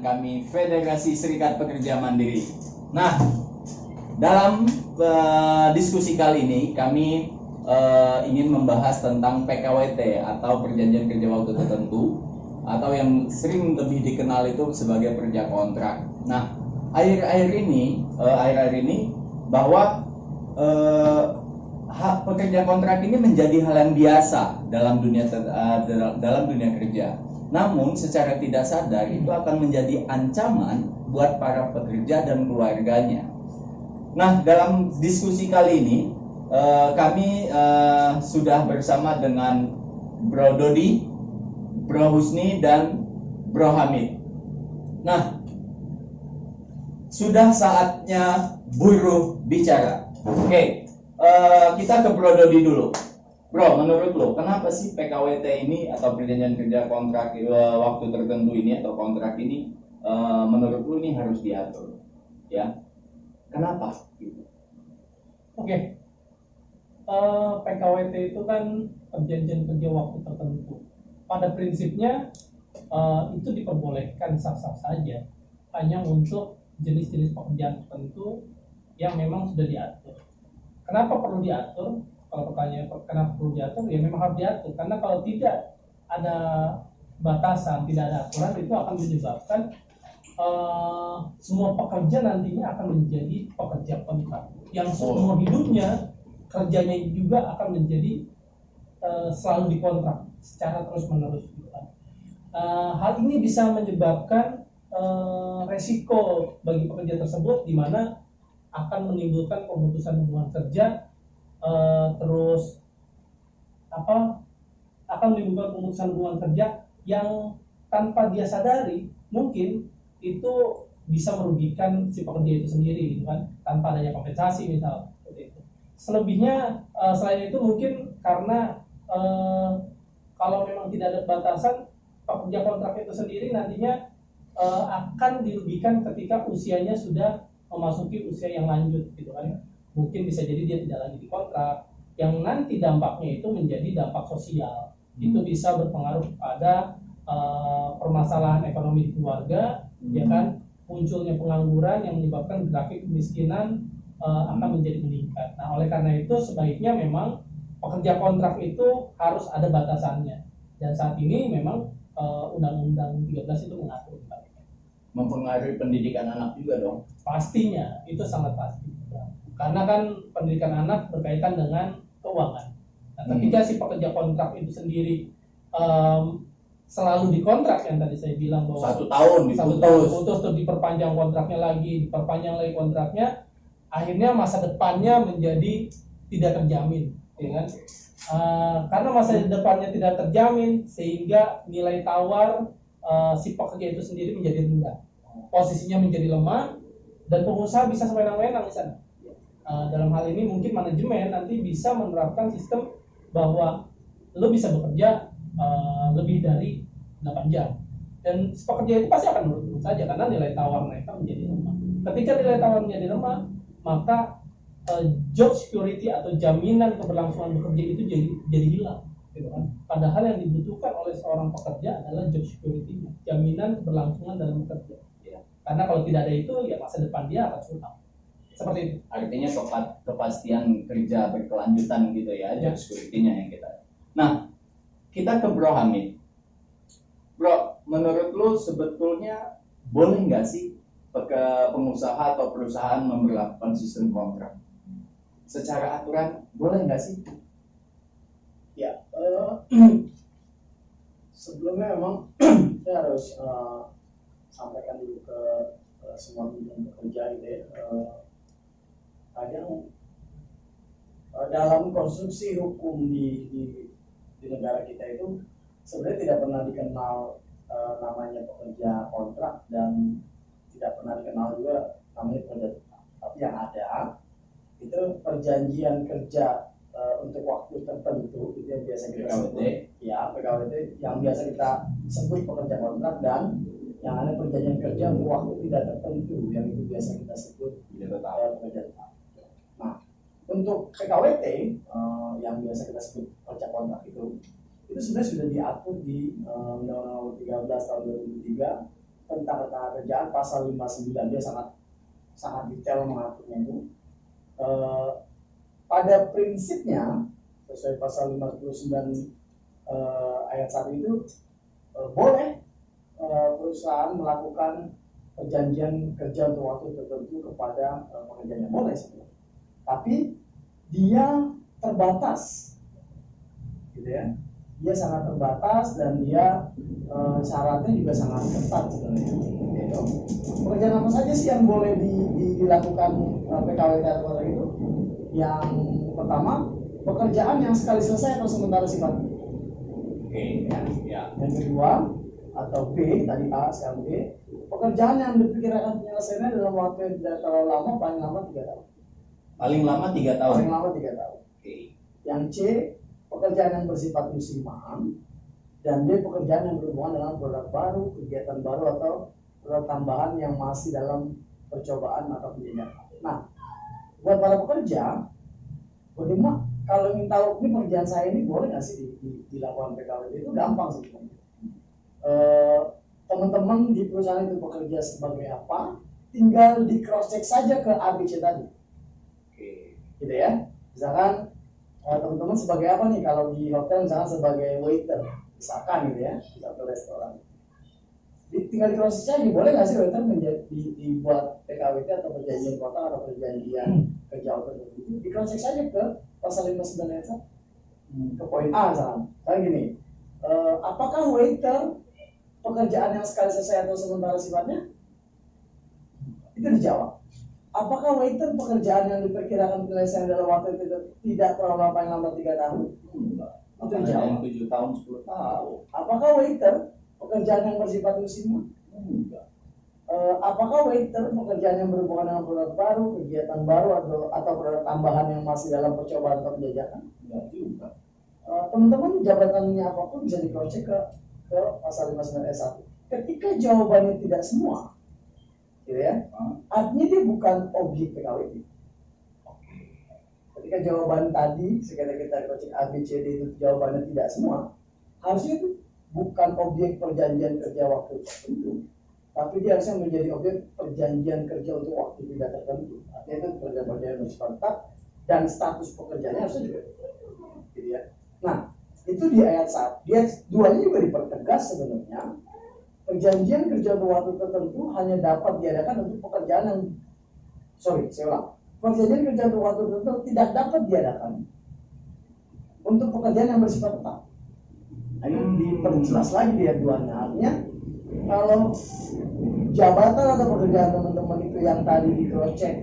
kami Federasi Serikat Pekerja Mandiri. Nah, dalam diskusi kali ini kami ingin membahas tentang PKWT atau Perjanjian Kerja Waktu Tertentu, atau yang sering lebih dikenal itu sebagai kerja kontrak. Nah, akhir-akhir ini bahwa hak pekerja kontrak ini menjadi hal yang biasa dalam dunia kerja. Namun secara tidak sadar itu akan menjadi ancaman buat para pekerja dan keluarganya. Nah, dalam diskusi kali ini kami sudah bersama dengan Bro Dodi, Bro Husni, dan Bro Hamid. Nah, sudah saatnya buruh bicara. Oke. Kita ke Bro Dodi dulu. Bro, menurut lo kenapa sih PKWT ini atau perjanjian kerja kontrak waktu tertentu ini atau kontrak ini menurut lo ini harus diatur? Ya, kenapa? Oke. PKWT itu kan perjanjian kerja waktu tertentu. Pada prinsipnya itu diperbolehkan sah-sah saja, hanya untuk jenis-jenis pekerjaan tertentu yang memang sudah diatur. Kenapa perlu diatur? Kalau pertanyaan kenapa perlu diatur, ya memang harus diatur. Karena kalau tidak ada batasan, tidak ada aturan, itu akan menyebabkan semua pekerja nantinya akan menjadi pekerja kontrak yang seumur hidupnya kerjanya juga akan menjadi selalu dikontrak secara terus-menerus. Hal ini bisa menyebabkan resiko bagi pekerja tersebut, di mana akan menimbulkan pemutusan hubungan kerja, akan menimbulkan pemutusan hubungan kerja yang tanpa dia sadari mungkin itu bisa merugikan si pekerja itu sendiri, gitu kan, tanpa adanya kompensasi misal seperti itu. Selebihnya selain itu mungkin karena kalau memang tidak ada batasan, pekerja kontrak itu sendiri nantinya akan dirugikan ketika usianya sudah memasuki usia yang lanjut, gitu kan. Mungkin bisa jadi dia tidak lagi dikontrak, yang nanti dampaknya itu menjadi dampak sosial. Itu bisa berpengaruh pada permasalahan ekonomi di keluarga, ya kan, munculnya pengangguran yang menyebabkan grafik kemiskinan akan menjadi meningkat. Nah, oleh karena itu sebaiknya memang pekerja kontrak itu harus ada batasannya. Dan saat ini memang Undang-Undang 13 itu mengatur. Mempengaruhi pendidikan anak juga dong? Pastinya, itu sangat pasti. Karena kan pendidikan anak berkaitan dengan keuangan. Nah, ketika si pekerja kontrak itu sendiri selalu dikontrak, yang tadi saya bilang bahwa 1 tahun diputus, terus diperpanjang kontraknya lagi, diperpanjang lagi kontraknya, akhirnya masa depannya menjadi tidak terjamin, ya kan? Karena masa depannya tidak terjamin, sehingga nilai tawar si pekerja itu sendiri menjadi rendah, posisinya menjadi lemah, dan pengusaha bisa sewenang-wenang di sana. Dalam hal ini mungkin manajemen nanti bisa menerapkan sistem bahwa lo bisa bekerja lebih dari 8 jam, dan si pekerja itu pasti akan menurut saja karena nilai tawar mereka menjadi lemah. Ketika nilai tawar menjadi lemah, maka job security atau jaminan keberlangsungan bekerja itu jadi hilang, gitu kan. Padahal yang dibutuhkan oleh seorang pekerja adalah job security, jaminan keberlangsungan dalam bekerja. Ya. Karena kalau tidak ada itu, ya masa depan dia akan suram. Seperti itu. Artinya kepastian kerja berkelanjutan gitu ya, job security-nya yang kita. Nah, kita ke Bro Hamid. Bro, menurut lu sebetulnya boleh nggak sih pengusaha atau perusahaan memberlakukan sistem kontrak? Secara aturan boleh nggak sih? Ya, sebelumnya memang saya harus sampaikan dulu ke semua pimpinan pekerja gitu ya. Kadang dalam konstruksi hukum di negara kita itu sebenarnya tidak pernah dikenal namanya pekerja kontrak, dan tidak pernah dikenal juga namanya pekerja tetap. Tapi yang ada itu perjanjian kerja untuk waktu tertentu, itu yang biasa kita sebut PKWT, yang biasa kita sebut pekerja kontrak, dan yang ada perjanjian kerja untuk waktu tidak tertentu, yang itu biasa kita sebut pekerja tetap. Nah, untuk PKWT yang biasa kita sebut pekerja kontrak itu sebenarnya sudah diatur di Undang-Undang 13 tahun 2003 tentang ketenaga kerjaan pasal 59 dia sangat detail mengaturnya itu. Pada prinsipnya sesuai pasal 59 ayat 1 itu boleh perusahaan melakukan perjanjian kerja untuk waktu tertentu kepada pekerjanya, boleh sebenarnya. Tapi dia terbatas, gitu ya. Dia sangat terbatas dan dia syaratnya juga sangat ketat sebenarnya. Gitu. Pekerjaan apa saja sih yang boleh dilakukan PKWT atau itu? Yang pertama, pekerjaan yang sekali selesai atau sementara sifatnya. Oke, ya. Yang kedua atau B, tadi A sekarang B, pekerjaan yang diperkirakan penyelesaiannya dalam waktu yang tidak terlalu lama, paling lama 3 tahun. Paling lama 3 tahun. Paling lama 3 tahun. Oke. Yang C, pekerjaan yang bersifat musiman, dan D, pekerjaan yang berhubungan dengan produk baru, kegiatan baru atau produk tambahan yang masih dalam percobaan atau penjajakan. Nah, buat para pekerja, bagaimana kalau ingin tahu ini pekerjaan saya ini boleh nggak sih dilakukan PKWT, itu gampang sebenarnya. Teman-teman di perusahaan itu bekerja sebagai apa, tinggal di cross check saja ke ABC tadi. Oke. Gitu ya. Misalkan teman-teman sebagai apa nih kalau di hotel, misalkan sebagai waiter, misalkan gitu ya, di satu restoran. Tinggal di cross check aja, boleh nggak sih waiter dibuat PKWT atau perjanjian kontrak atau perjanjian kerja tertentu. Di cross check saja ke pasal 59 ayat 1 ke poin A misalkan. Kayak gini, apakah waiter pekerjaan yang sekali selesai atau sementara sifatnya? Itu dijawab. Apakah waiter pekerjaan yang diperkirakan penyelesaian dalam waktu itu tidak terlalu lama, paling lama 3 tahun? Itu dijawab. 7 tahun, 10 tahun. Apakah waiter pekerjaan yang bersifat musiman? Enggak. Apakah waiter pekerjaan yang berhubungan dengan produk baru, kegiatan baru atau produk tambahan yang masih dalam percobaan atau penjajakan? Enggak juga. Teman-teman jabatannya apapun bisa di cross check ke pasal 59 ayat 1. Ketika jawabannya tidak semua, gitu ya, artinya dia bukan objek PKWT. Ketika jawaban tadi, sekali kita cross check A, B, C, D itu jawabannya tidak semua, harusnya itu bukan objek perjanjian kerja waktu tertentu, tapi dia harusnya menjadi objek perjanjian kerja untuk waktu tidak tertentu. Artinya itu perjanjian bersifat tetap dan status pekerjaannya harusnya juga, gitu ya. Nah, itu di ayat 1. Dia duanya juga dipertegas sebenarnya. Perjanjian kerja untuk waktu tertentu hanya dapat diadakan untuk pekerjaan yang perjanjian kerja untuk waktu tertentu tidak dapat diadakan untuk pekerjaan yang bersifat tetap. Ini diperjelas lagi di ayat 2-nya. Artinya kalau jabatan atau pekerjaan teman-teman itu yang tadi di cross check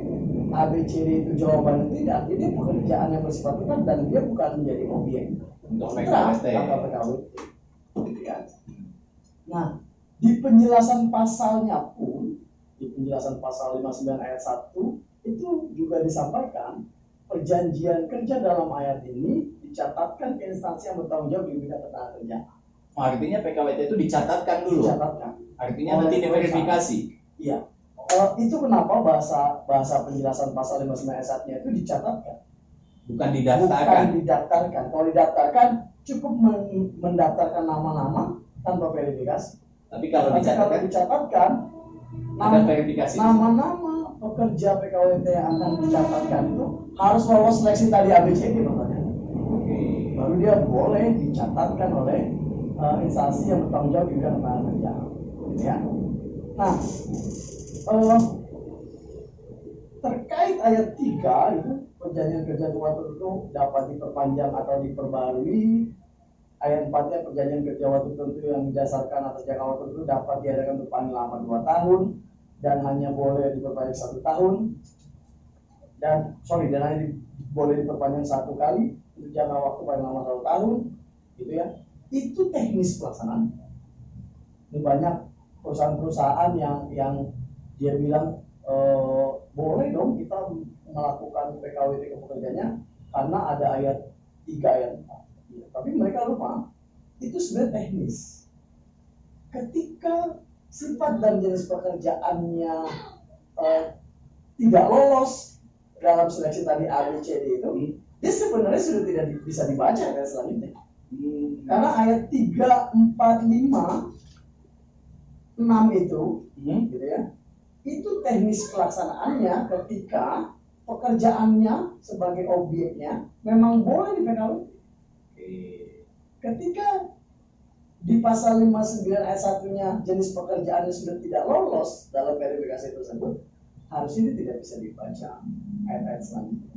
A, B, C, D itu jawabannya tidak, jadi pekerjaan yang bersifat tetap dan dia bukan menjadi objek Untuk kontrak PKWT. atau PKWT. Gitu ya. Nah, di penjelasan pasalnya pun, di penjelasan pasal 59 ayat 1 itu juga disampaikan perjanjian kerja dalam ayat ini dicatatkan ke instansi yang bertanggung jawab di bidang ketenaga kerja. Artinya PKWT itu dicatatkan dulu. Dicatatkan. Artinya nanti diverifikasi. Iya. Itu kenapa bahasa penjelasan pasal 59 ayat 1-nya itu dicatatkan. Bukan didaftarkan. Bukan didaftarkan. Kalau didaftarkan cukup mendaftarkan nama-nama tanpa verifikasi. Tapi kalau dicatatkan ada verifikasi. Nama-nama pekerja PKWT yang akan dicatatkan itu harus lolos seleksi tadi ABCD makanya. Baru dia boleh dicatatkan oleh instansi yang bertanggung jawab di bidang ketenaga kerja. Gitu ya. Nah, terkait ayat 3 itu perjanjian kerja untuk waktu tertentu dapat diperpanjang atau diperbarui. Ayat 4-nya perjanjian kerja waktu tertentu yang didasarkan atas jangka waktu tertentu dapat diadakan untuk paling lama 2 tahun dan hanya boleh diperpanjang 1 tahun dan hanya boleh diperpanjang 1 kali untuk jangka waktu paling lama 1 tahun, gitu ya. Itu teknis pelaksanaan. Ini banyak perusahaan-perusahaan yang dia bilang boleh dong kita melakukan PKWT ke pekerjanya karena ada ayat 3 ayat 4. Ya, tapi mereka lupa itu sebenarnya teknis. Ketika sifat dan jenis pekerjaannya tidak lolos dalam seleksi tadi A, B, C, D itu, dia sebenarnya sudah tidak bisa dibaca kan selanjutnya. Karena ayat 3, 4, 5 6 itu, Hmm? gitu ya, itu teknis pelaksanaannya ketika pekerjaannya sebagai objeknya memang boleh di PKWT. Ketika di pasal 59 ayat 1-nya jenis pekerjaannya sudah tidak lolos dalam verifikasi tersebut, harusnya ini tidak bisa dibaca ayat-ayat selanjutnya.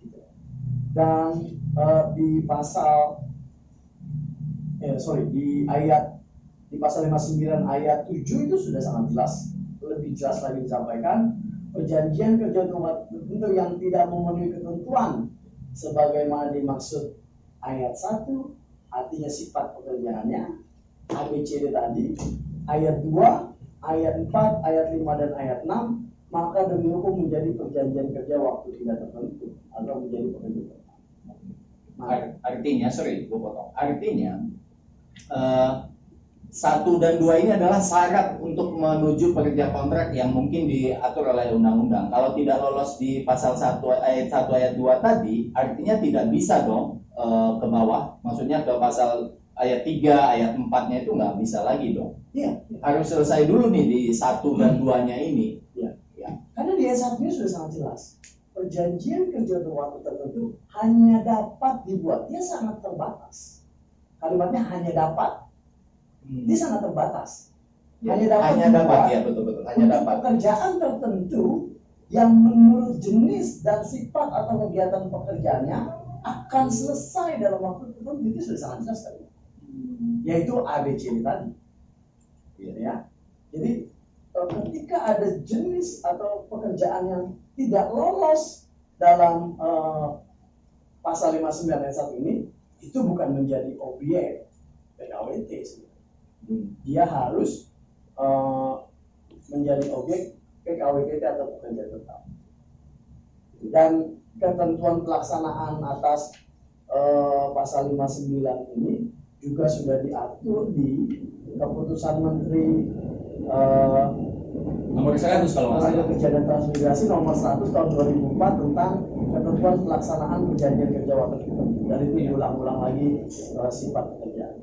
Gitu. Dan di pasal di pasal 59 ayat 7 itu sudah sangat jelas, lebih jelas lagi disampaikan, perjanjian kerja tertentu yang tidak memenuhi ketentuan sebagaimana dimaksud ayat 1, artinya sifat pekerjaannya, ABCD tadi, ayat 2, ayat 4, ayat 5, dan ayat 6, maka demi hukum menjadi perjanjian kerja waktu tidak tertentu atau menjadi pekerjaan tetap. Artinya, sorry, gue potong. Artinya, 1 dan 2 ini adalah syarat untuk menuju pekerja kontrak yang mungkin diatur oleh undang-undang. Kalau tidak lolos di pasal 1 ayat 1 ayat 2 tadi, artinya tidak bisa dong ke bawah. Maksudnya ke pasal ayat 3, ayat 4-nya itu nggak bisa lagi dong. Iya. Harus selesai dulu nih di 1 dan 2-nya ini. Iya. Ya. Karena di ayat 1-nya sudah sangat jelas. Perjanjian kerja untuk waktu tertentu hanya dapat dibuat. Dia sangat terbatas. Kalimatnya hanya dapat. Dia sangat terbatas. Ya, hanya dapat, ya betul-betul. Hanya untuk dapat. pekerjaan tertentu yang menurut jenis dan sifat atau kegiatan pekerjaannya akan selesai dalam waktu tertentu, itu sudah sangat jelas tadi. Yaitu ABC tadi. Ya. Jadi ketika ada jenis atau pekerjaan yang tidak lolos dalam pasal 59 ayat 1 ini, itu bukan menjadi objek PKWT sebenarnya. Dia harus menjadi objek PKWT atau pekerja tetap. Dan ketentuan pelaksanaan atas pasal 59 ini juga sudah diatur di keputusan Menteri Nomor 100 kalau nggak salah. Kerja dan Transmigrasi nomor 100 tahun 2004 tentang ketentuan pelaksanaan perjanjian kerja waktu tertentu. Dan itu diulang-ulang lagi sifat pekerjaan.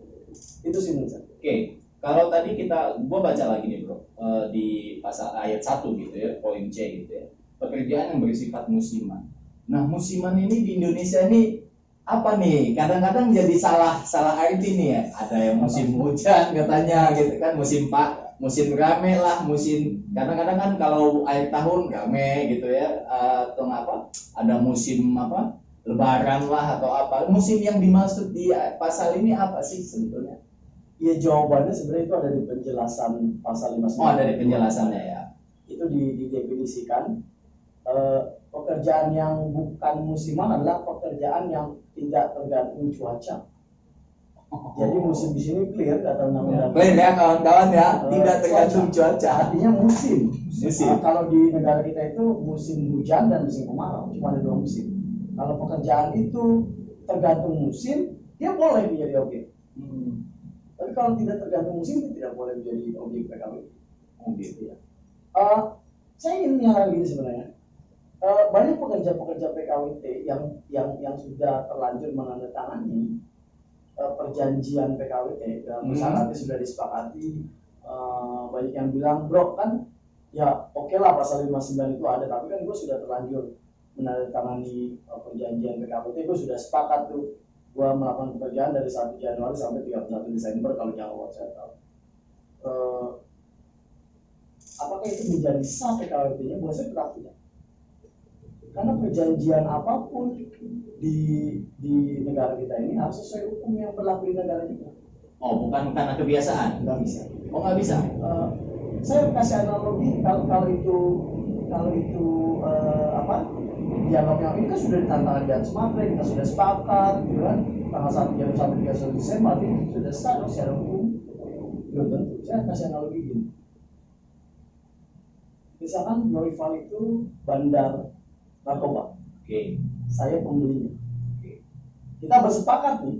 Itu sih menurut saya. Oke, kalau tadi gua baca lagi nih bro, di pasal ayat 1 gitu ya, poin C gitu ya, pekerjaan yang bersifat musiman. Nah, musiman ini di Indonesia ini apa nih? Kadang-kadang jadi salah arti nih ya. Ada yang musim hujan katanya gitu kan, musim rame lah, musim kadang-kadang kan kalau akhir tahun rame gitu ya, atau apa? Ada musim apa? Lebaran lah atau apa? Musim yang dimaksud di pasal ini apa sih sebetulnya? Ya jawabannya sebenarnya itu ada di penjelasan pasal 59. Oh, ada di penjelasannya ya. Itu didefinisikan pekerjaan yang bukan musiman adalah pekerjaan yang tidak tergantung cuaca. Jadi musim di sini clear kata undang-undang. Clear ya kawan-kawan ya, tidak tergantung cuaca. Artinya musim. Musim. Kalau di negara kita itu musim hujan dan musim kemarau, cuma ada 2 musim. Kalau pekerjaan itu tergantung musim, dia boleh menjadi objek. Tapi kalau tidak tergantung musim, itu tidak boleh menjadi objek PKWT. Gitu ya. Saya ingin menyalahi ini sebenarnya. Banyak pekerja-pekerja PKWT yang sudah terlanjur menandatangani perjanjian PKWT dalam perusahaan nanti sudah disepakati. Banyak yang bilang, bro kan ya oke lah pasal 59 itu ada, tapi kan gue sudah terlanjur menandatangani perjanjian PKWT, gue sudah sepakat tuh gue melakukan pekerjaan dari 1 Januari sampai 31 Desember kalau jangka waktu saya tahu. Apakah itu menjadi sah PKWT-nya? Buat saya tetap tidak. Karena perjanjian apapun di negara kita ini harus sesuai hukum yang berlaku di negara kita. Oh, bukan karena kebiasaan? Nggak bisa. Oh, nggak bisa? Saya kasih analogi kalau itu dialognya ini kan sudah ditandatangani di atas materai, kita sudah sepakat, gitu kan? Tanggal 1 Januari sampai 31 Desember, itu sudah sah secara hukum. Belum tentu. Saya kasih analogi gini. Misalkan rival itu bandar narkoba. Oke. Saya pembelinya. Oke. Kita bersepakat nih.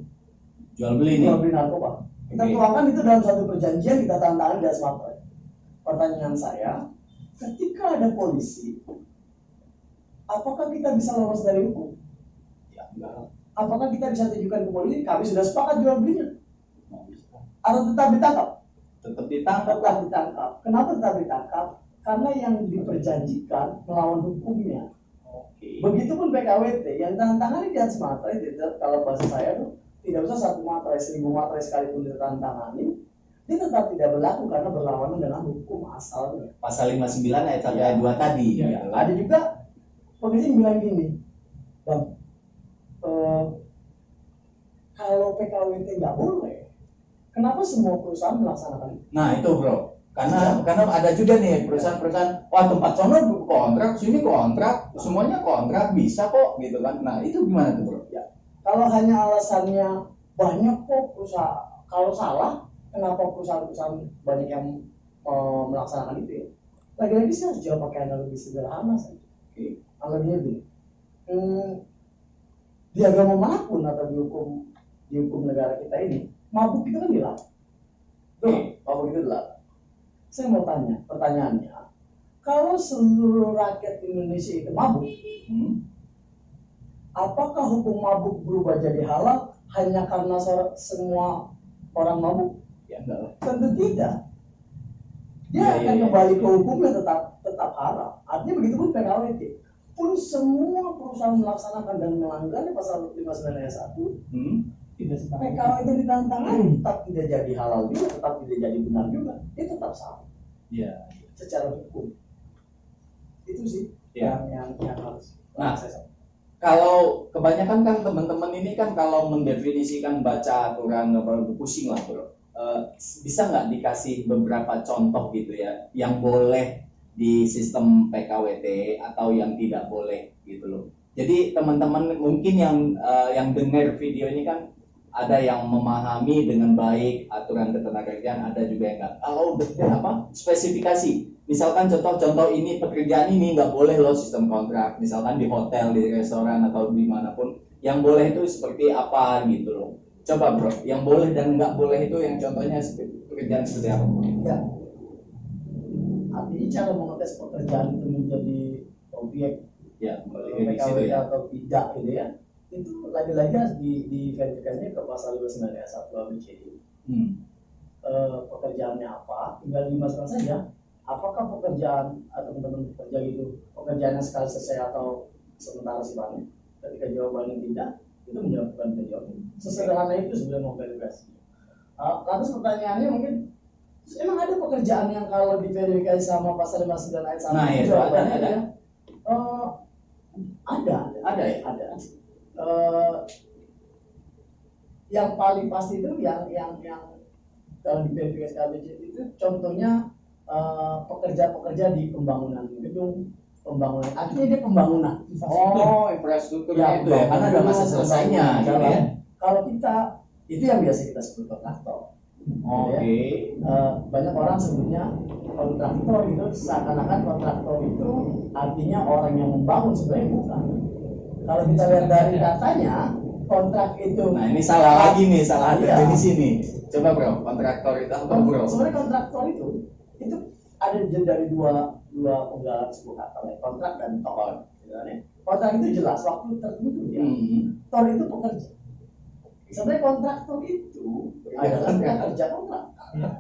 Jual beli nih. Jual beli narkoba. Kita Oke. tuangkan itu dalam satu perjanjian, kita tandatangani di atas materai. Pertanyaan saya, ketika ada polisi, apakah kita bisa lolos dari hukum? Ya, enggak. Apakah kita bisa tunjukkan ke polisi kami sudah sepakat jual belinya? Nggak bisa. Atau tetap ditangkap? Tetap ditangkap. tetap ditangkap. Kenapa tetap ditangkap? Karena yang diperjanjikan melawan hukumnya. Oke. Begitupun PKWT yang tantangannya di atas materai, kalau bahasa saya tuh tidak usah 1 materai, 1000 materai sekalipun ditantangani, dia tetap tidak berlaku karena berlawanan dengan hukum asalnya. Pasal 59 ayat 1 ayat 2 tadi. Ya. Gitu. Ada juga polisi bilang gini, Bang, kalau PKWT nggak boleh, kenapa semua perusahaan melaksanakan itu? Nah itu bro, karena ada juga nih perusahaan-perusahaan, wah tempat sono kontrak, sini kontrak, semuanya kontrak, bisa kok gitu kan. Nah itu gimana tuh bro? Ya. Kalau hanya alasannya banyak kok perusahaan, kalau salah, kenapa perusahaan-perusahaan banyak yang melaksanakan itu ya? Lagi-lagi sih harus jawab pakai analogi sederhana saja. Oke. Analoginya gini, di agama manapun atau di hukum negara kita ini, mabuk itu kan dilarang. Tuh, mabuk itu dilarang. Saya mau tanya, pertanyaannya, kalau seluruh rakyat Indonesia itu mabuk, apakah hukum mabuk berubah jadi halal hanya karena semua orang mabuk? Ya enggak. Tentu tidak. Dia Ya, akan ya. kembali ke hukumnya tetap haram. Artinya begitu pun PKWT. Pun semua perusahaan melaksanakan dan melanggar pasal 59 ayat 1, Tidak sepakat. PKWT ditantangani tetap tidak jadi halal juga, tetap tidak jadi benar juga. Dia tetap salah Iya. secara hukum. Itu sih Ya. yang harus Nah, saya sampaikan. Kalau kebanyakan kan teman-teman ini kan kalau mendefinisikan baca aturan pusing lah bro. Bisa nggak dikasih beberapa contoh gitu ya yang boleh di sistem PKWT atau yang tidak boleh gitu loh. Jadi teman-teman mungkin yang dengar video ini kan ada yang memahami dengan baik aturan ketenagakerjaan, ada juga yang nggak. Kalau spesifikasi, misalkan contoh-contoh ini pekerjaan ini nggak boleh loh sistem kontrak, misalkan di hotel, di restoran atau dimanapun, yang boleh itu seperti apa gitu loh. Coba bro, yang boleh dan nggak boleh itu yang contohnya pekerjaan seperti apa? Ya. Artinya cara mengetes pekerjaan itu menjadi objek Ya, kembali ke situ PKWT ya. atau tidak gitu ya, itu lagi-lagi harus diverifikasinya ke pasal 59 ayat 1 ABCD. Pekerjaannya apa, tinggal dimasukkan saja apakah pekerjaan atau teman-teman bekerja itu pekerjaan yang sekali selesai atau sementara sifatnya. Ketika jawabannya tidak, itu menjawabkan jawaban. Sesederhana itu sebenarnya mau verifikasi. Lantas pertanyaannya mungkin, emang ada pekerjaan yang kalau diverifikasi sama pasal 59 ayat 1 Nah, itu jawabannya ada. ya? Ada ya, ada. Yang paling pasti itu yang kalau di verifikasi KBC itu contohnya pekerja-pekerja di pembangunan gedung, pembangunan, artinya dia pembangunan. Oh, infrastrukturnya itu ya, karena ada masa selesainya gitu ya. Kalau kita itu yang biasa kita sebut kontraktor. Oke. Banyak orang sebutnya kontraktor itu seakan-akan kontraktor itu artinya orang yang membangun, sebenarnya bukan. Kalau kita lihat dari katanya kontrak itu, Nah ini salah lagi nih, salah Iya. definisi nih. Coba bro, kontraktor itu apa bro? sebenarnya kontraktor itu ada dari dua penggalan sebuah kata, kontrak dan tor. Kontrak itu jelas waktu tertentu ya. Tor itu pekerja. Sebenarnya kontraktor itu adalah pekerja kontrak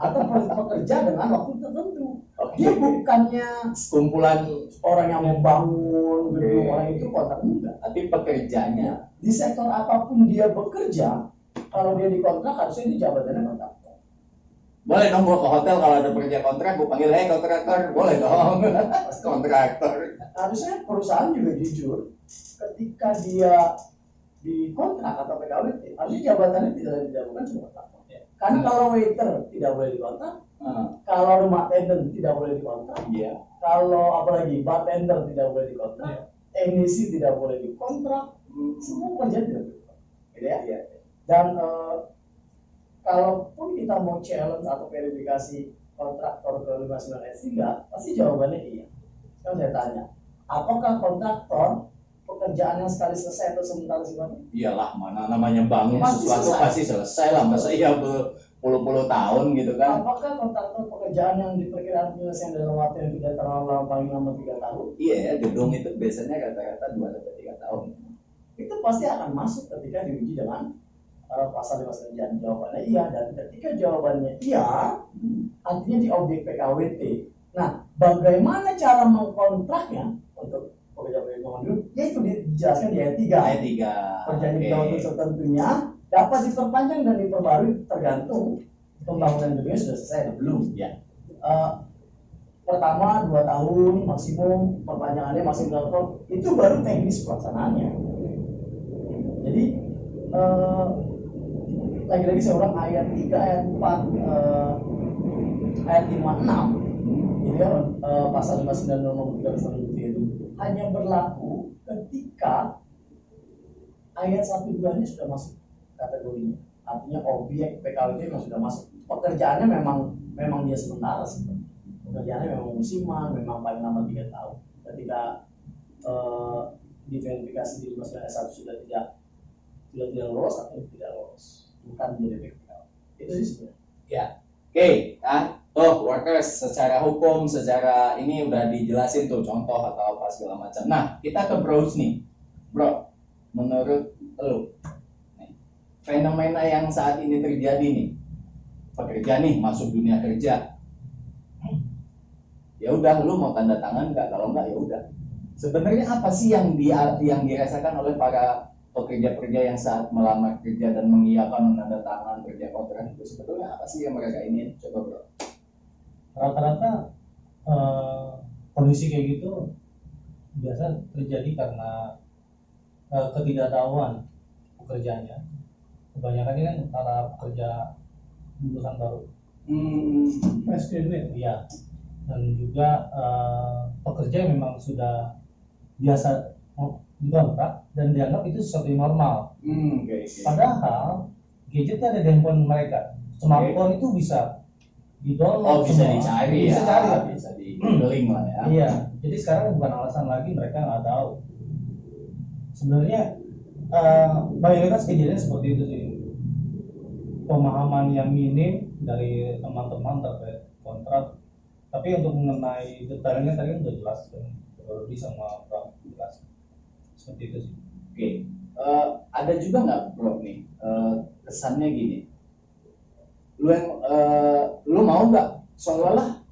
atau pekerja dengan waktu tertentu. Dia bukannya Kumpulan, orang yang membangun gedung, Oke. orang itu kontrak enggak. tapi pekerjanya. Di sektor apapun dia bekerja, kalau dia dikontrak harusnya di jabatannya kontraktor. Boleh dong gua ke hotel kalau ada pekerja kontrak, gua panggil, hey kontraktor, boleh dong. Kontraktor. Harusnya perusahaan juga jujur ketika dia dikontrak atau PKWT, harusnya jabatannya tidak dilakukan sebagai kontraktor. Karena kalau waiter tidak boleh dikontrak, kalau rumah attendant tidak boleh dikontrak, Iya. kalau apalagi bartender tidak boleh dikontrak, teknisi tidak boleh dikontrak, semua pekerjaan tidak boleh dikontrak. Gitu ya? Iya. Dan kalaupun kita mau challenge atau verifikasi kontraktor ke 59 ayat 3, pasti jawabannya iya. Sekarang saya tanya, apakah kontraktor pekerjaan yang sekali selesai atau sementara sifatnya? Iyalah, mana namanya bangun Pasti sesuatu selesai. pasti selesai lah. Masa iya berpuluh-puluh tahun gitu kan? Apakah kontraktor pekerjaan yang diperkirakan penyelesaian dalam waktu yang tidak terlalu lama, paling lama 3 tahun, Iya ya, gedung itu biasanya rata-rata 2 sampai 3 tahun. itu pasti akan masuk ketika diuji dengan pasal 59 jawabannya iya, dan ketika jawabannya iya, artinya di objek PKWT. Nah, bagaimana cara mengkontraknya untuk pekerja-pekerja mandiri? Yaitu dijelaskan di ayat 3. Ayat 3. Perjanjian PKWT tertentunya dapat diperpanjang dan diperbarui tergantung pembangunan gedungnya sudah selesai atau belum. Ya. Pertama 2 tahun maksimum, perpanjangannya masih 2 tahun, itu baru teknis pelaksanaannya. Jadi lagi-lagi saya ulang, ayat 3, ayat 4, ayat 56 ini ya, pasal 59 nomor 3 itu hanya berlaku ketika ayat 1-2 ini sudah masuk kategorinya, artinya objek PKWT memang sudah masuk. Pekerjaannya memang dia sementara sebenarnya. Pekerjaannya memang musiman, memang paling lama 3 tahun. Ketika diverifikasi di 59 sudah tidak lolos atau tidak lolos, bukan menjadi PKWT. Itu sih sebenarnya. Ya. Oke, kan? Tuh, workers secara hukum, secara ini udah dijelasin tuh contoh atau apa segala macam. Nah, kita ke Bros nih. Bro, menurut lu fenomena yang saat ini terjadi nih, pekerja nih masuk dunia kerja, ya udah lu mau tanda tangan nggak, kalau nggak ya udah. Sebenarnya apa sih yang dirasakan oleh para pekerja-pekerja yang saat melamar kerja dan mengiyakan tanda tangan kerja kontrak itu, sebetulnya apa sih yang mereka ini? Coba bro. Rata-rata kondisi kayak gitu biasa terjadi karena ketidaktahuan pekerjaannya. Kebanyakan ini kan para pekerja lulusan baru, fresh graduate, ya, dan juga pekerja yang memang sudah biasa dikontrak dan dianggap itu sesuatu yang normal. Padahal gadgetnya ada di handphone mereka, smartphone itu bisa di-download, bisa semua. dicari Bisa ya, cari, bisa di-googling lah ya. Iya, jadi sekarang bukan alasan lagi mereka nggak tahu. Sebenarnya mayoritas kejadian seperti itu sih, pemahaman yang minim dari teman-teman terkait kontrak. Tapi untuk mengenai detailnya tadi udah jelas kan, Rodi sama Bang jelas seperti itu sih. Oke, ada juga nggak bro nih kesannya gini, lu mau nggak seolah-olah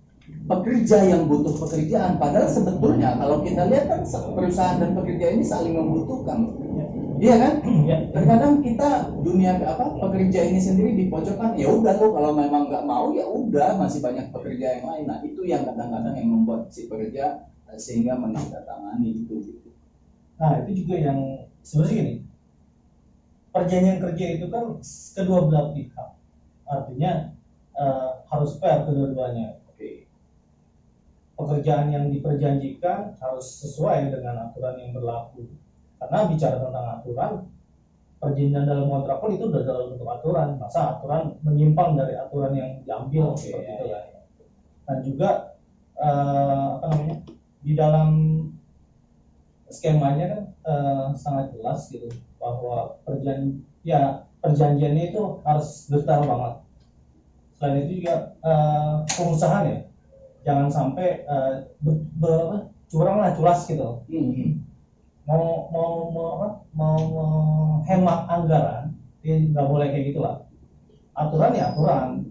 pekerja yang butuh pekerjaan, padahal sebetulnya kalau kita lihat kan perusahaan dan pekerja ini saling membutuhkan, iya kan? Ya. Terkadang kita dunia pekerja ini sendiri di pojokan, ya udah lo kalau memang nggak mau ya udah, masih banyak pekerja yang lain. Nah itu yang kadang-kadang yang membuat si pekerja sehingga menandatangani itu gitu. Nah itu juga yang sebenarnya gini, perjanjian kerja itu kan kedua belah pihak, artinya harus fair kedua-duanya. Pekerjaan yang diperjanjikan harus sesuai dengan aturan yang berlaku. Karena bicara tentang aturan, perjanjian dalam kontrak pun itu sudah dalam bentuk aturan. Masa aturan menyimpang dari aturan yang diambil seperti itu ya. Dan juga di dalam skemanya kan sangat jelas gitu bahwa perjanjiannya itu harus detail banget. Selain itu juga pengusahaan ya, jangan sampai curang lah, culas gitu. Mau hemat anggaran, nggak boleh kayak gitulah. Aturan ya aturan,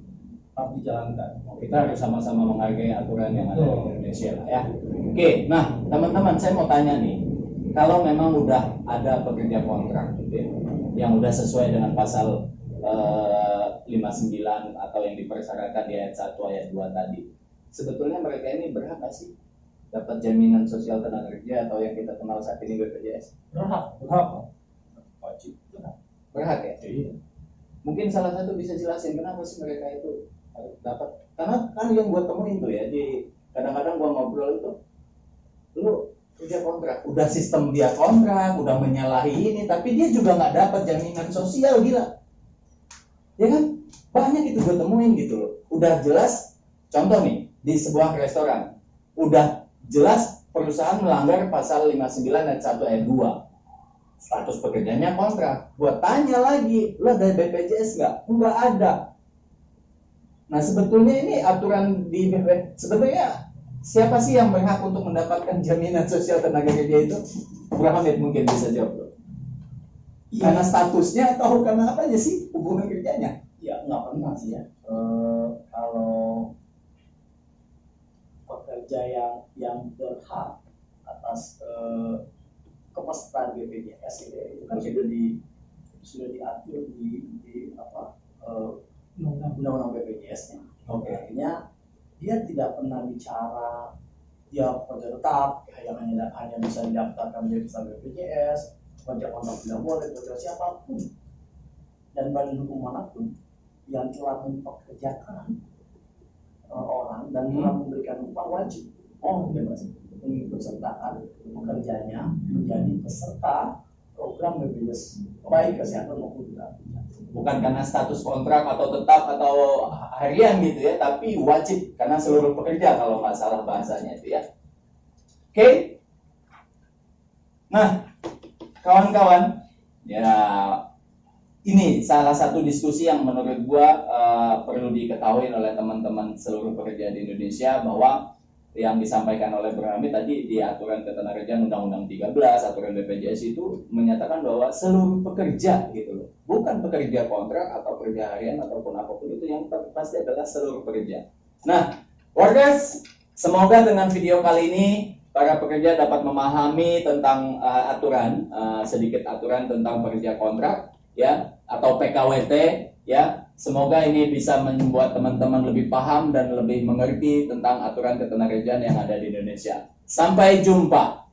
harus dijalankan. Kita harus sama-sama menghargai aturan yang ada di Indonesia lah ya. Oke, nah teman-teman saya mau tanya nih, kalau memang udah ada pekerja kontrak gitu ya, yang udah sesuai dengan pasal 59 atau yang dipersyaratkan di ayat 1 ayat 2 tadi, sebetulnya mereka ini berhak nggak sih dapat jaminan sosial tenaga kerja atau yang kita kenal saat ini BPJS? Berhak. Wajib. Berhak ya? Iya. Mungkin salah satu bisa jelasin kenapa sih mereka itu harus dapat? Karena kan yang gue temuin tuh ya, di kadang-kadang gue ngobrol itu, lu kerja kontrak, udah sistem dia kontrak, udah menyalahi ini, tapi dia juga nggak dapat jaminan sosial, gila. Ya kan? Banyak itu gue temuin gitu loh. Udah jelas, contoh nih, di sebuah restoran, udah jelas perusahaan melanggar pasal 59 ayat 1 ayat 2. Status pekerjanya kontrak. Gua tanya lagi, lo ada BPJS nggak? Nggak ada. Nah sebetulnya ini aturan di BPJS, sebetulnya siapa sih yang berhak untuk mendapatkan jaminan sosial tenaga kerja itu? Bro Hamid mungkin bisa jawab bro. Karena statusnya atau karena apa aja sih hubungan kerjanya? Ya nggak pernah sih ya. Kalau pekerja yang berhak atas kepesertaan BPJS itu kan sudah diatur di apa undang-undang BPJS-nya. Oke. Artinya dia tidak pernah bicara dia pekerja tetap yang hanya bisa didaftarkan menjadi peserta BPJS, pekerja kontrak tidak boleh, pekerja siapapun dan badan hukum manapun yang telah mempekerjakan orang dan telah memberikan upah wajib bebas mengikutsertakan pekerjanya menjadi peserta program BPJS baik kesehatan maupun tidak. Bukan karena status kontrak atau tetap atau harian gitu ya, tapi wajib karena seluruh pekerja kalau nggak salah bahasanya itu ya. Oke. Nah, kawan-kawan, ya ini salah satu diskusi yang menurut gua perlu diketahui oleh teman-teman seluruh pekerja di Indonesia, bahwa yang disampaikan oleh Bro Hamid tadi di aturan ketenagakerjaan Undang-Undang 13 aturan BPJS itu menyatakan bahwa seluruh pekerja gitu loh, bukan pekerja kontrak atau pekerja harian ataupun apapun itu, yang pasti adalah seluruh pekerja. Nah, Workers, semoga dengan video kali ini para pekerja dapat memahami tentang aturan, sedikit aturan tentang pekerja kontrak ya atau PKWT ya. Semoga ini bisa membuat teman-teman lebih paham dan lebih mengerti tentang aturan ketenagakerjaan yang ada di Indonesia. Sampai jumpa.